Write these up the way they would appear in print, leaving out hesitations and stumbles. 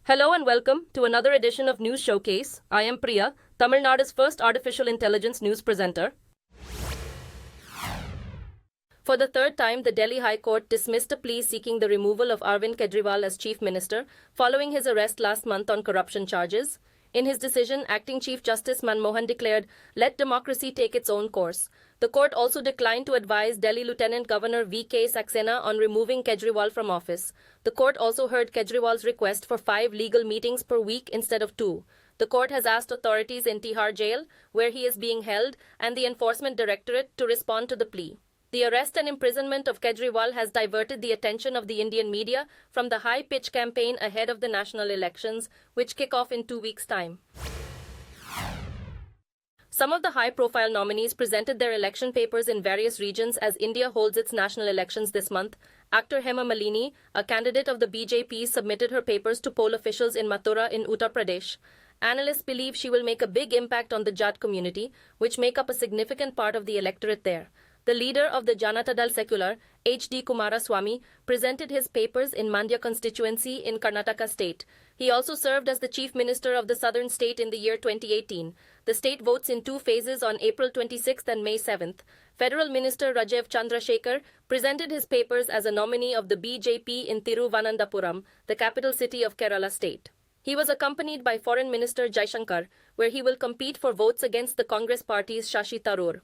Hello and welcome to another edition of News Showcase. I am Priya, Tamil Nadu's first artificial intelligence news presenter. For the third time, the Delhi High Court dismissed a plea seeking the removal of Arvind Kejriwal as Chief Minister following his arrest last month on corruption charges. In his decision, Acting Chief Justice Manmohan declared, "Let democracy take its own course." The court also declined to advise Delhi Lieutenant Governor V.K. Saxena on removing Kejriwal from office. The court also heard Kejriwal's request for 5 legal meetings per week instead of 2. The court has asked authorities in Tihar jail, where he is being held, and the Enforcement Directorate to respond to the plea. The arrest and imprisonment of Kejriwal has diverted the attention of the Indian media from the high-pitch campaign ahead of the national elections, which kick off in 2 weeks' time. Some of the high-profile nominees presented their election papers in various regions as India holds its national elections this month. Actor Hema Malini, a candidate of the BJP, submitted her papers to poll officials in Mathura in Uttar Pradesh. Analysts believe she will make a big impact on the Jat community, which make up a significant part of the electorate there. The leader of the Janata Dal Secular, H.D. Kumaraswamy, presented his papers in Mandya constituency in Karnataka state. He also served as the chief minister of the southern state in the year 2018. The state votes in 2 phases on April 26th and May 7th. Federal Minister Rajeev Chandrasekhar presented his papers as a nominee of the BJP in Thiruvananthapuram, the capital city of Kerala state. He was accompanied by Foreign Minister Jaishankar, where he will compete for votes against the Congress party's Shashi Tharoor.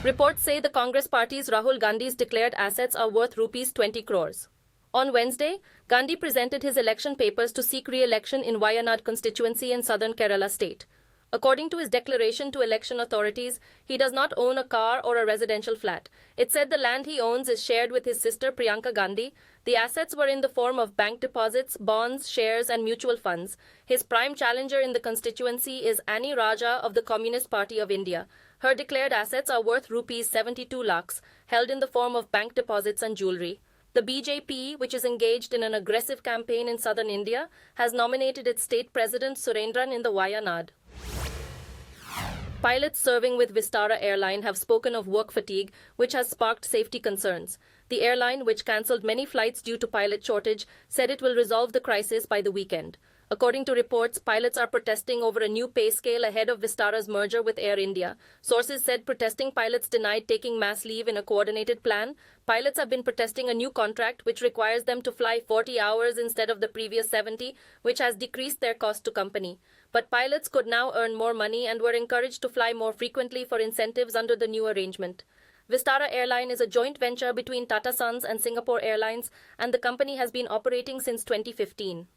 Reports say the Congress party's Rahul Gandhi's declared assets are worth rupees 20 crores. On Wednesday, Gandhi presented his election papers to seek re-election in Wayanad constituency in southern Kerala state. According to his declaration to election authorities, he does not own a car or a residential flat. It said the land he owns is shared with his sister Priyanka Gandhi. The assets were in the form of bank deposits, bonds, shares and mutual funds. His prime challenger in the constituency is Annie Raja of the Communist Party of India. Her declared assets are worth rupees 72 lakhs, held in the form of bank deposits and jewelry. The BJP, which is engaged in an aggressive campaign in southern India, has nominated its state president Surendran in the Wayanad. Pilots serving with Vistara Airline have spoken of work fatigue, which has sparked safety concerns. The airline, which cancelled many flights due to pilot shortage, said it will resolve the crisis by the weekend. According to reports, pilots are protesting over a new pay scale ahead of Vistara's merger with Air India. Sources said protesting pilots denied taking mass leave in a coordinated plan. Pilots have been protesting a new contract which requires them to fly 40 hours instead of the previous 70, which has decreased their cost to company. But pilots could now earn more money and were encouraged to fly more frequently for incentives under the new arrangement. Vistara Airline is a joint venture between Tata Sons and Singapore Airlines, and the company has been operating since 2015.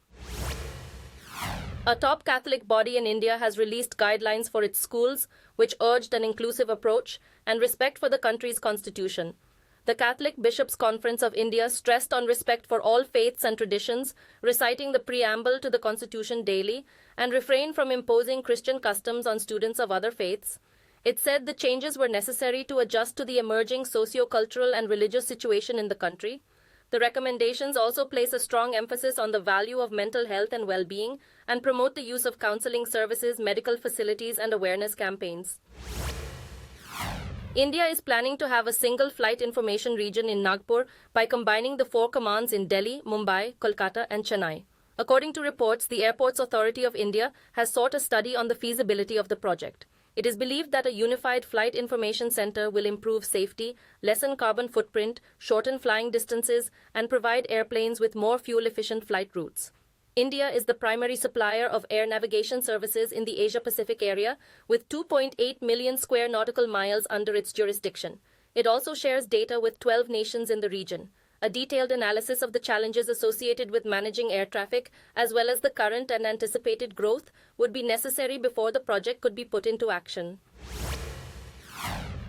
A top Catholic body in India has released guidelines for its schools, which urged an inclusive approach and respect for the country's constitution. The Catholic Bishops' Conference of India stressed on respect for all faiths and traditions, reciting the preamble to the Constitution daily, and refrained from imposing Christian customs on students of other faiths. It said the changes were necessary to adjust to the emerging socio-cultural and religious situation in the country. The recommendations also place a strong emphasis on the value of mental health and well-being and promote the use of counseling services, medical facilities, and awareness campaigns. India is planning to have a single flight information region in Nagpur by combining the 4 commands in Delhi, Mumbai, Kolkata, and Chennai. According to reports, the Airports Authority of India has sought a study on the feasibility of the project. It is believed that a unified flight information center will improve safety, lessen carbon footprint, shorten flying distances, and provide airplanes with more fuel-efficient flight routes. India is the primary supplier of air navigation services in the Asia-Pacific area, with 2.8 million square nautical miles under its jurisdiction. It also shares data with 12 nations in the region. A detailed analysis of the challenges associated with managing air traffic, as well as the current and anticipated growth, would be necessary before the project could be put into action.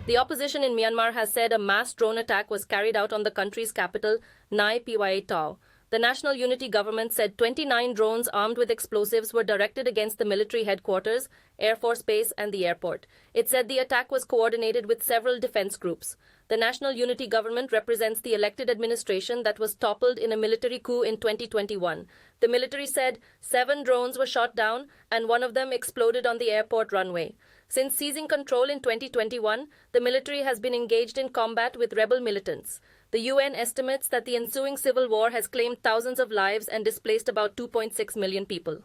The opposition in Myanmar has said a mass drone attack was carried out on the country's capital, Nay Pyi Taw. The National Unity Government said 29 drones armed with explosives were directed against the military headquarters, Air Force Base, and the airport. It said the attack was coordinated with several defense groups. The National Unity Government represents the elected administration that was toppled in a military coup in 2021. The military said 7 drones were shot down and one of them exploded on the airport runway. Since seizing control in 2021, the military has been engaged in combat with rebel militants. The UN estimates that the ensuing civil war has claimed thousands of lives and displaced about 2.6 million people.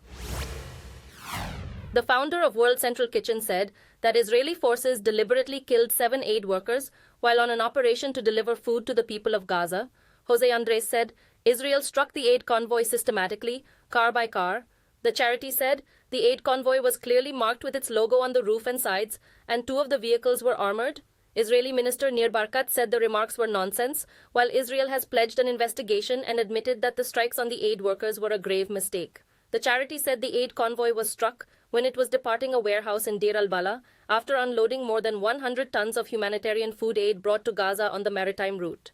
The founder of World Central Kitchen said that Israeli forces deliberately killed 7 aid workers while on an operation to deliver food to the people of Gaza. Jose Andres said Israel struck the aid convoy systematically, car by car. The charity said the aid convoy was clearly marked with its logo on the roof and sides, and 2 of the vehicles were armored. Israeli Minister Nir Barkat said the remarks were nonsense, while Israel has pledged an investigation and admitted that the strikes on the aid workers were a grave mistake. The charity said the aid convoy was struck when it was departing a warehouse in Deir al-Bala after unloading more than 100 tons of humanitarian food aid brought to Gaza on the maritime route.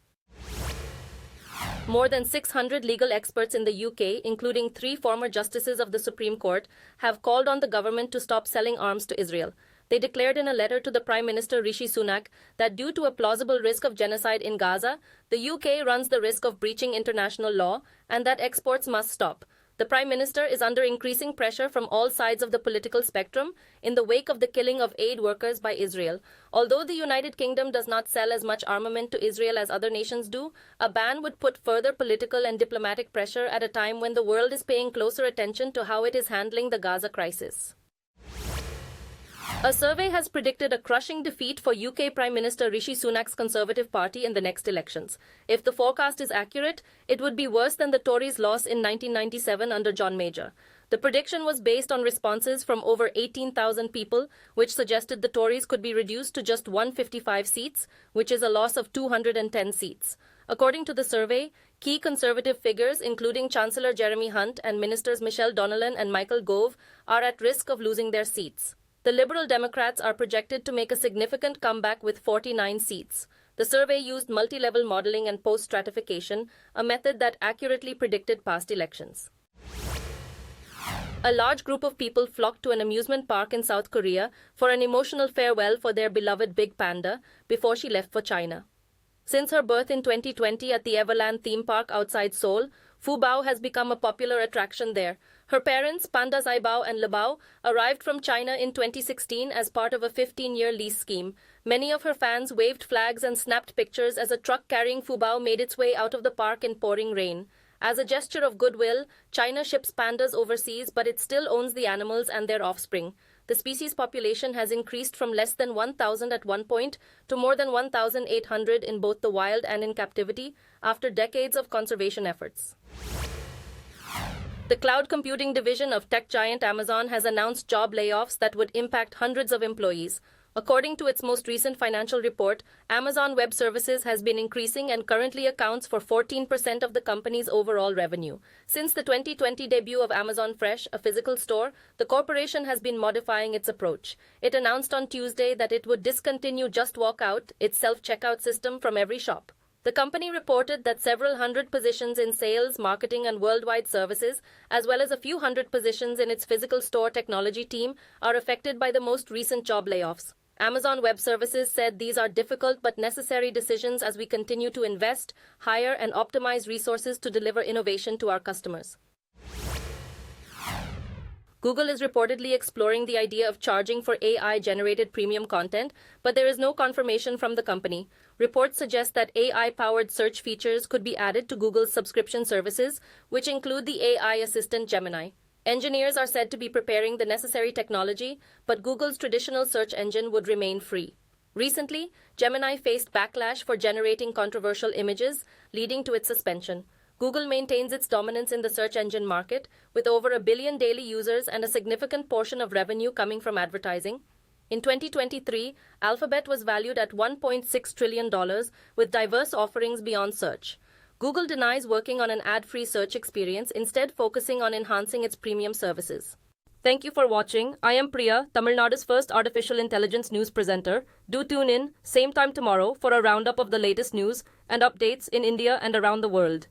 More than 600 legal experts in the UK, including 3 former justices of the Supreme Court, have called on the government to stop selling arms to Israel. They declared in a letter to the Prime Minister Rishi Sunak that due to a plausible risk of genocide in Gaza, the UK runs the risk of breaching international law and that exports must stop. The Prime Minister is under increasing pressure from all sides of the political spectrum in the wake of the killing of aid workers by Israel. Although the United Kingdom does not sell as much armament to Israel as other nations do, a ban would put further political and diplomatic pressure at a time when the world is paying closer attention to how it is handling the Gaza crisis. A survey has predicted a crushing defeat for UK Prime Minister Rishi Sunak's Conservative Party in the next elections. If the forecast is accurate, it would be worse than the Tories' loss in 1997 under John Major. The prediction was based on responses from over 18,000 people, which suggested the Tories could be reduced to just 155 seats, which is a loss of 210 seats. According to the survey, key Conservative figures, including Chancellor Jeremy Hunt and Ministers Michelle Donnellan and Michael Gove, are at risk of losing their seats. The Liberal Democrats are projected to make a significant comeback with 49 seats. The survey used multi-level modeling and post-stratification, a method that accurately predicted past elections. A large group of people flocked to an amusement park in South Korea for an emotional farewell for their beloved Big Panda before she left for China. Since her birth in 2020 at the Everland theme park outside Seoul, Fu Bao has become a popular attraction there. Her parents, Panda Zaibao and Lebao, arrived from China in 2016 as part of a 15-year lease scheme. Many of her fans waved flags and snapped pictures as a truck carrying Fu Bao made its way out of the park in pouring rain. As a gesture of goodwill, China ships pandas overseas, but it still owns the animals and their offspring. The species population has increased from less than 1,000 at one point to more than 1,800 in both the wild and in captivity after decades of conservation efforts. The cloud computing division of tech giant Amazon has announced job layoffs that would impact hundreds of employees. According to its most recent financial report, Amazon Web Services has been increasing and currently accounts for 14% of the company's overall revenue. Since the 2020 debut of Amazon Fresh, a physical store, the corporation has been modifying its approach. It announced on Tuesday that it would discontinue Just Walk Out, its self-checkout system, from every shop. The company reported that several hundred positions in sales, marketing, and worldwide services, as well as a few hundred positions in its physical store technology team, are affected by the most recent job layoffs. Amazon Web Services said these are difficult but necessary decisions as we continue to invest, hire, and optimize resources to deliver innovation to our customers. Google is reportedly exploring the idea of charging for AI-generated premium content, but there is no confirmation from the company. Reports suggest that AI-powered search features could be added to Google's subscription services, which include the AI assistant Gemini. Engineers are said to be preparing the necessary technology, but Google's traditional search engine would remain free. Recently, Gemini faced backlash for generating controversial images, leading to its suspension. Google maintains its dominance in the search engine market, with over 1 billion daily users and a significant portion of revenue coming from advertising. In 2023, Alphabet was valued at $1.6 trillion, with diverse offerings beyond search. Google denies working on an ad-free search experience, instead focusing on enhancing its premium services. Thank you for watching. I am Priya, Tamil Nadu's first artificial intelligence news presenter. Do tune in, same time tomorrow, for a roundup of the latest news and updates in India and around the world.